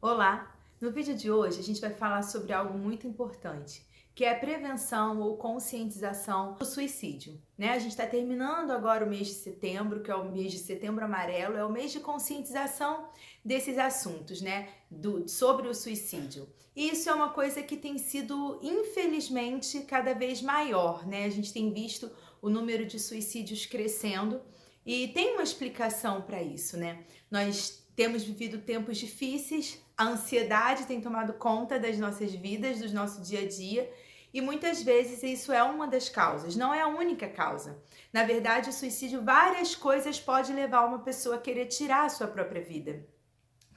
Olá! No vídeo de hoje a gente vai falar sobre algo muito importante, que é a prevenção ou conscientização do suicídio, né? A gente está terminando agora o mês de setembro, que é o mês de Setembro Amarelo, é o mês de conscientização desses assuntos, né? Sobre o suicídio. E isso é uma coisa que tem sido, infelizmente, cada vez maior, né? A gente tem visto o número de suicídios crescendo e tem uma explicação para isso, né? Nós temos vivido tempos difíceis, a ansiedade tem tomado conta das nossas vidas, do nosso dia a dia, e muitas vezes isso é uma das causas, não é a única causa. Na verdade, o suicídio, várias coisas pode levar uma pessoa a querer tirar a sua própria vida.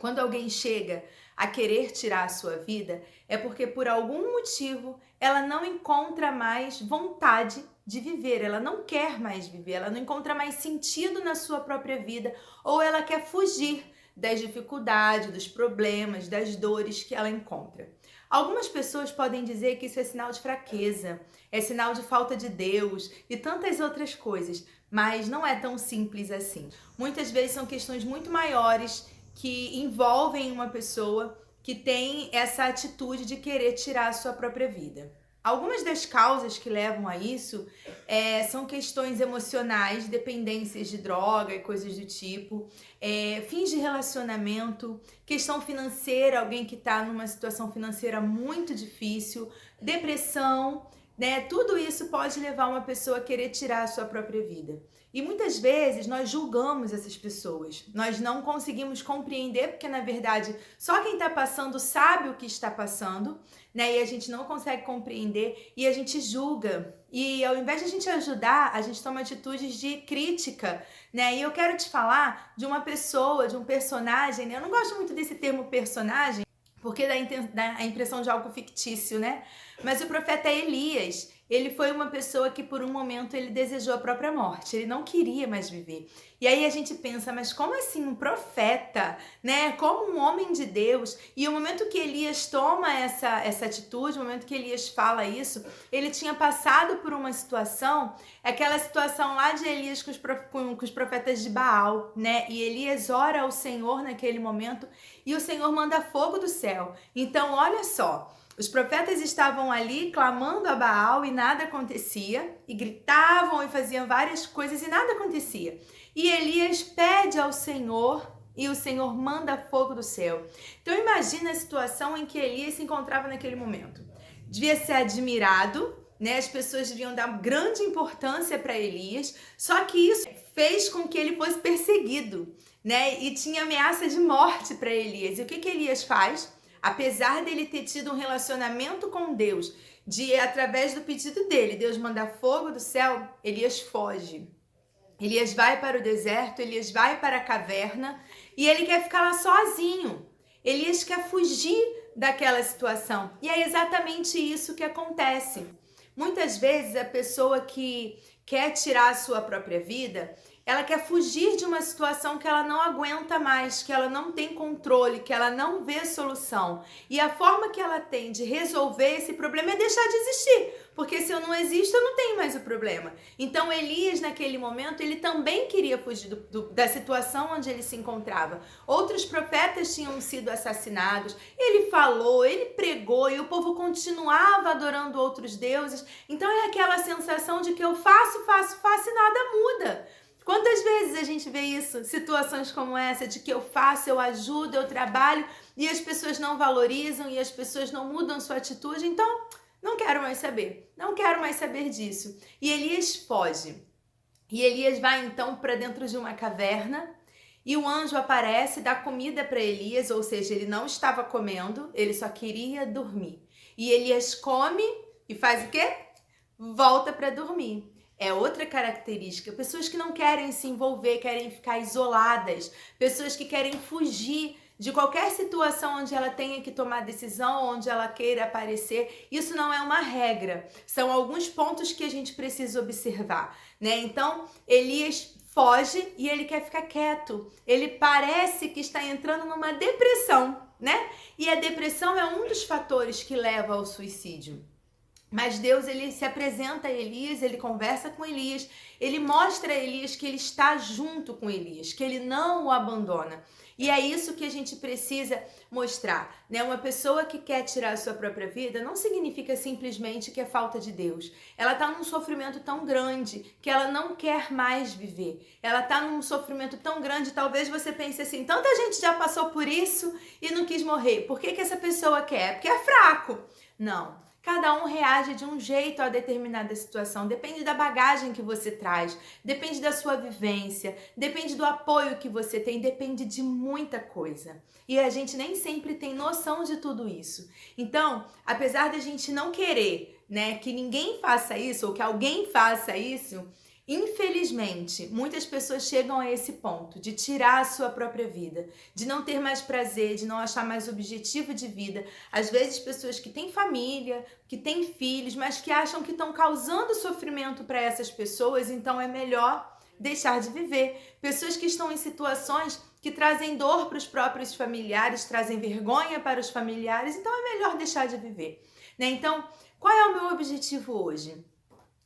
Quando alguém chega a querer tirar a sua vida, é porque por algum motivo ela não encontra mais vontade de viver, ela não quer mais viver, ela não encontra mais sentido na sua própria vida, ou ela quer fugir das dificuldades, dos problemas, das dores que ela encontra. Algumas pessoas podem dizer que isso é sinal de fraqueza, é sinal de falta de Deus e tantas outras coisas, mas não é tão simples assim. Muitas vezes são questões muito maiores que envolvem uma pessoa que tem essa atitude de querer tirar a sua própria vida. Algumas das causas que levam a isso são questões emocionais, dependências de droga e coisas do tipo, fins de relacionamento, questão financeira, alguém que está numa situação financeira muito difícil, depressão, né? Tudo isso pode levar uma pessoa a querer tirar a sua própria vida. E muitas vezes nós julgamos essas pessoas, nós não conseguimos compreender, porque na verdade só quem está passando sabe o que está passando, né? E a gente não consegue compreender e a gente julga. E ao invés de a gente ajudar, a gente toma atitudes de crítica, né? E eu quero te falar de uma pessoa, de um personagem, né? Eu não gosto muito desse termo personagem, porque dá a impressão de algo fictício, né? Mas o profeta Elias, ele foi uma pessoa que por um momento ele desejou a própria morte, ele não queria mais viver. E aí a gente pensa, mas como assim um profeta, né? Como um homem de Deus? E o momento que Elias toma essa atitude, o momento que Elias fala isso, ele tinha passado por uma situação, aquela situação lá de Elias com os profetas de Baal, né? E Elias ora ao Senhor naquele momento e o Senhor manda fogo do céu. Então, olha só, os profetas estavam ali clamando a Baal e nada acontecia, e gritavam e faziam várias coisas e nada acontecia. E Elias pede ao Senhor e o Senhor manda fogo do céu. Então imagina a situação em que Elias se encontrava naquele momento. Devia ser admirado, né? As pessoas deviam dar grande importância para Elias, só que isso fez com que ele fosse perseguido, né? E tinha ameaça de morte para Elias. E o que Elias faz? Apesar dele ter tido um relacionamento com Deus, através do pedido dele, Deus manda fogo do céu, Elias foge. Elias vai para o deserto, Elias vai para a caverna e ele quer ficar lá sozinho. Elias quer fugir daquela situação. E é exatamente isso que acontece. Muitas vezes a pessoa que quer tirar a sua própria vida, ela quer fugir de uma situação que ela não aguenta mais, que ela não tem controle, que ela não vê solução. E a forma que ela tem de resolver esse problema é deixar de existir. Porque se eu não existo, eu não tenho mais o problema. Então Elias, naquele momento, ele também queria fugir da situação onde ele se encontrava. Outros profetas tinham sido assassinados. Ele falou, ele pregou e o povo continuava adorando outros deuses. Então é aquela sensação de que eu faço e nada muda. Quantas vezes a gente vê isso? Situações como essa, de que eu faço, eu ajudo, eu trabalho e as pessoas não valorizam e as pessoas não mudam sua atitude. Então, não quero mais saber. Não quero mais saber disso. E Elias foge. E Elias vai então para dentro de uma caverna e o anjo aparece, dá comida para Elias, ou seja, ele não estava comendo, ele só queria dormir. E Elias come e faz o quê? Volta para dormir. É outra característica. Pessoas que não querem se envolver, querem ficar isoladas. Pessoas que querem fugir de qualquer situação onde ela tenha que tomar decisão, onde ela queira aparecer. Isso não é uma regra. São alguns pontos que a gente precisa observar, né? Então, Elias foge e ele quer ficar quieto. Ele parece que está entrando numa depressão, né? E a depressão é um dos fatores que leva ao suicídio. Mas Deus, ele se apresenta a Elias, ele conversa com Elias, ele mostra a Elias que ele está junto com Elias, que ele não o abandona. E é isso que a gente precisa mostrar, né? Uma pessoa que quer tirar a sua própria vida não significa simplesmente que é falta de Deus. Ela está num sofrimento tão grande que ela não quer mais viver. Ela está num sofrimento tão grande, talvez você pense assim, tanta gente já passou por isso e não quis morrer. Por que essa pessoa quer? Porque é fraco. Não. Cada um reage de um jeito a determinada situação, depende da bagagem que você traz, depende da sua vivência, depende do apoio que você tem, depende de muita coisa. E a gente nem sempre tem noção de tudo isso. Então, apesar da gente não querer, né, que ninguém faça isso ou que alguém faça isso, infelizmente, muitas pessoas chegam a esse ponto de tirar a sua própria vida, de não ter mais prazer, de não achar mais objetivo de vida. Às vezes, pessoas que têm família, que têm filhos, mas que acham que estão causando sofrimento para essas pessoas, então é melhor deixar de viver. Pessoas que estão em situações que trazem dor para os próprios familiares, trazem vergonha para os familiares, então é melhor deixar de viver, né? Então, qual é o meu objetivo hoje?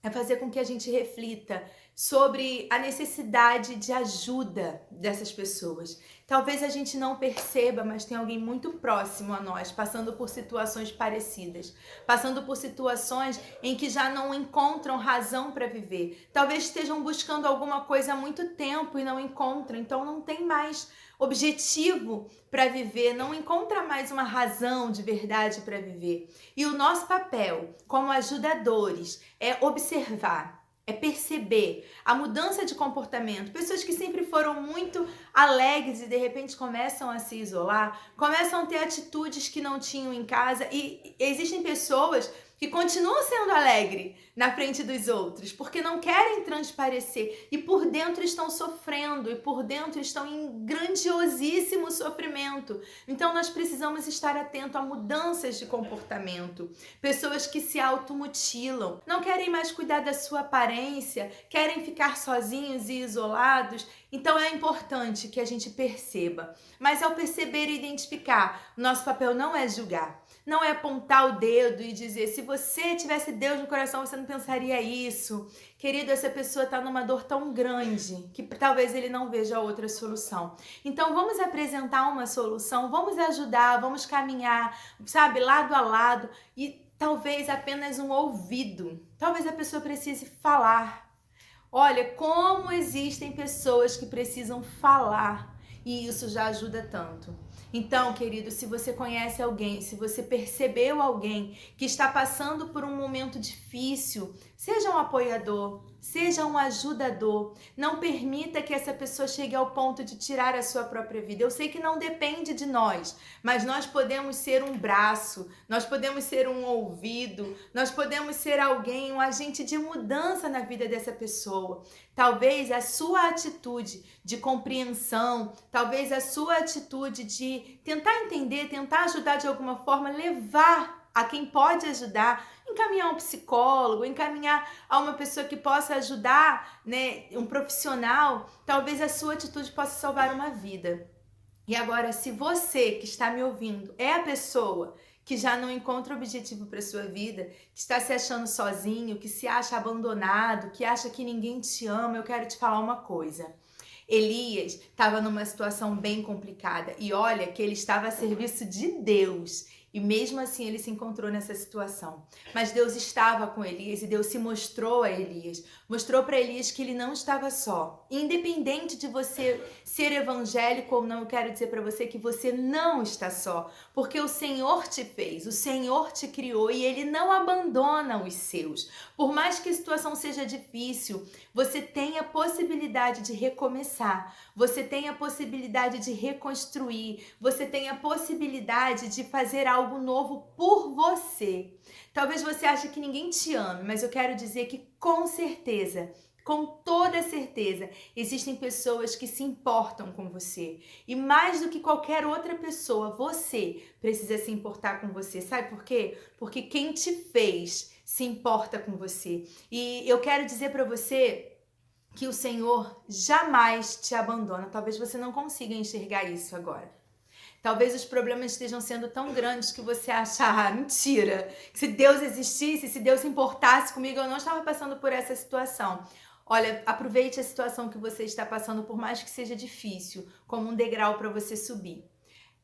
É fazer com que a gente reflita sobre a necessidade de ajuda dessas pessoas. Talvez a gente não perceba, mas tem alguém muito próximo a nós, passando por situações parecidas, passando por situações em que já não encontram razão para viver. Talvez estejam buscando alguma coisa há muito tempo e não encontram, então não tem mais objetivo para viver, não encontra mais uma razão de verdade para viver. E o nosso papel como ajudadores é observar, é perceber a mudança de comportamento. Pessoas que sempre foram muito alegres e de repente começam a se isolar, começam a ter atitudes que não tinham em casa, e existem pessoas que continuam sendo alegres na frente dos outros, porque não querem transparecer e por dentro estão sofrendo e por dentro estão em grandiosíssimo sofrimento. Então nós precisamos estar atentos a mudanças de comportamento. Pessoas que se automutilam, não querem mais cuidar da sua aparência, querem ficar sozinhos e isolados. Então é importante que a gente perceba. Mas ao perceber e identificar, nosso papel não é julgar. Não é apontar o dedo e dizer, se você tivesse Deus no coração, você não pensaria isso. Querido, essa pessoa está numa dor tão grande que talvez ele não veja outra solução. Então vamos apresentar uma solução, vamos ajudar, vamos caminhar, sabe, lado a lado, e talvez apenas um ouvido. Talvez a pessoa precise falar. Olha, como existem pessoas que precisam falar e isso já ajuda tanto. Então, querido, se você conhece alguém, se você percebeu alguém que está passando por um momento difícil, seja um apoiador, seja um ajudador. Não permita que essa pessoa chegue ao ponto de tirar a sua própria vida. Eu sei que não depende de nós, mas nós podemos ser um braço, nós podemos ser um ouvido, nós podemos ser alguém, um agente de mudança na vida dessa pessoa. Talvez a sua atitude de compreensão, talvez a sua atitude de tentar entender, tentar ajudar de alguma forma, levar a quem pode ajudar, encaminhar um psicólogo, encaminhar a uma pessoa que possa ajudar, né, um profissional, talvez a sua atitude possa salvar uma vida. E agora, se você que está me ouvindo é a pessoa que já não encontra objetivo para sua vida, que está se achando sozinho, que se acha abandonado, que acha que ninguém te ama, eu quero te falar uma coisa. Elias estava numa situação bem complicada e olha que ele estava a serviço de Deus. E mesmo assim ele se encontrou nessa situação. Mas Deus estava com Elias e Deus se mostrou a Elias. Mostrou para Elias que ele não estava só. Independente de você ser evangélico ou não, eu quero dizer para você que você não está só. Porque o Senhor te fez, o Senhor te criou e Ele não abandona os seus. Por mais que a situação seja difícil, você tem a possibilidade de recomeçar. Você tem a possibilidade de reconstruir. Você tem a possibilidade de fazer algo novo por você. Talvez você ache que ninguém te ame, mas eu quero dizer que com certeza, com toda certeza, existem pessoas que se importam com você. E mais do que qualquer outra pessoa, você precisa se importar com você. Sabe por quê? Porque quem te fez se importa com você. E eu quero dizer para você que o Senhor jamais te abandona. Talvez você não consiga enxergar isso agora. Talvez os problemas estejam sendo tão grandes que você acha, ah, mentira, que se Deus existisse, se Deus se importasse comigo, eu não estava passando por essa situação. Olha, aproveite a situação que você está passando, por mais que seja difícil, como um degrau para você subir.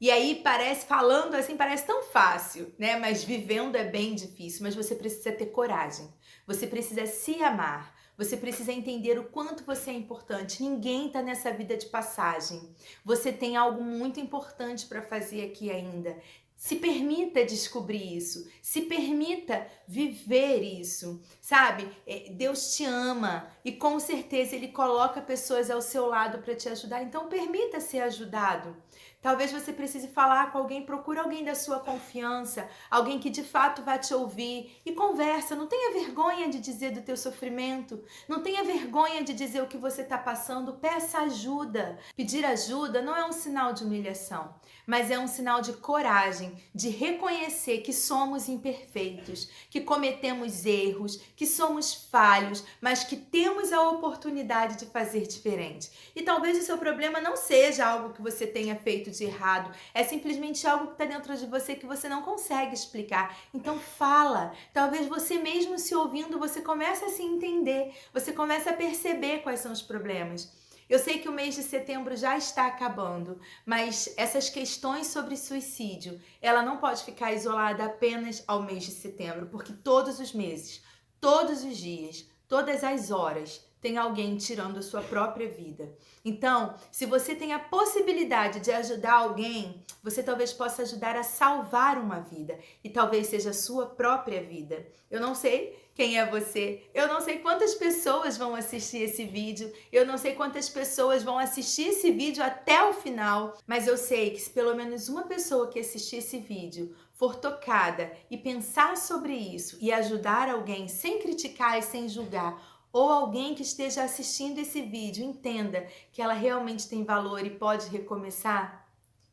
E aí parece, falando assim, parece tão fácil, né? Mas vivendo é bem difícil, mas você precisa ter coragem. Você precisa se amar. Você precisa entender o quanto você é importante. Ninguém tá nessa vida de passagem. Você tem algo muito importante para fazer aqui ainda. Se permita descobrir isso, se permita viver isso, sabe? Deus te ama e com certeza Ele coloca pessoas ao seu lado para te ajudar, então permita ser ajudado. Talvez você precise falar com alguém, procure alguém da sua confiança, alguém que de fato vai te ouvir e conversa. Não tenha vergonha de dizer do teu sofrimento, não tenha vergonha de dizer o que você está passando, peça ajuda. Pedir ajuda não é um sinal de humilhação, mas é um sinal de coragem, de reconhecer que somos imperfeitos, que cometemos erros, que somos falhos, mas que temos a oportunidade de fazer diferente. E talvez o seu problema não seja algo que você tenha feito de errado, é simplesmente algo que está dentro de você que você não consegue explicar. Então fala, talvez você mesmo se ouvindo, você comece a se entender, você comece a perceber quais são os problemas. Eu sei que o mês de setembro já está acabando, mas essas questões sobre suicídio, ela não pode ficar isolada apenas ao mês de setembro, porque todos os meses, todos os dias, todas as horas, tem alguém tirando a sua própria vida. Então, se você tem a possibilidade de ajudar alguém, você talvez possa ajudar a salvar uma vida e talvez seja a sua própria vida. Eu não sei quem é você, eu não sei quantas pessoas vão assistir esse vídeo, eu não sei quantas pessoas vão assistir esse vídeo até o final, mas eu sei que se pelo menos uma pessoa que assistir esse vídeo for tocada e pensar sobre isso e ajudar alguém sem criticar e sem julgar, ou alguém que esteja assistindo esse vídeo entenda que ela realmente tem valor e pode recomeçar,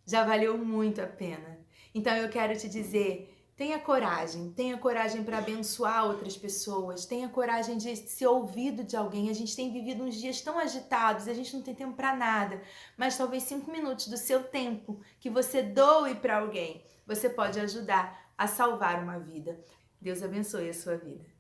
já valeu muito a pena. Então eu quero te dizer, tenha coragem para abençoar outras pessoas, tenha coragem de ser ouvido de alguém. A gente tem vivido uns dias tão agitados, a gente não tem tempo para nada, mas talvez 5 minutos do seu tempo que você doe para alguém, você pode ajudar a salvar uma vida. Deus abençoe a sua vida.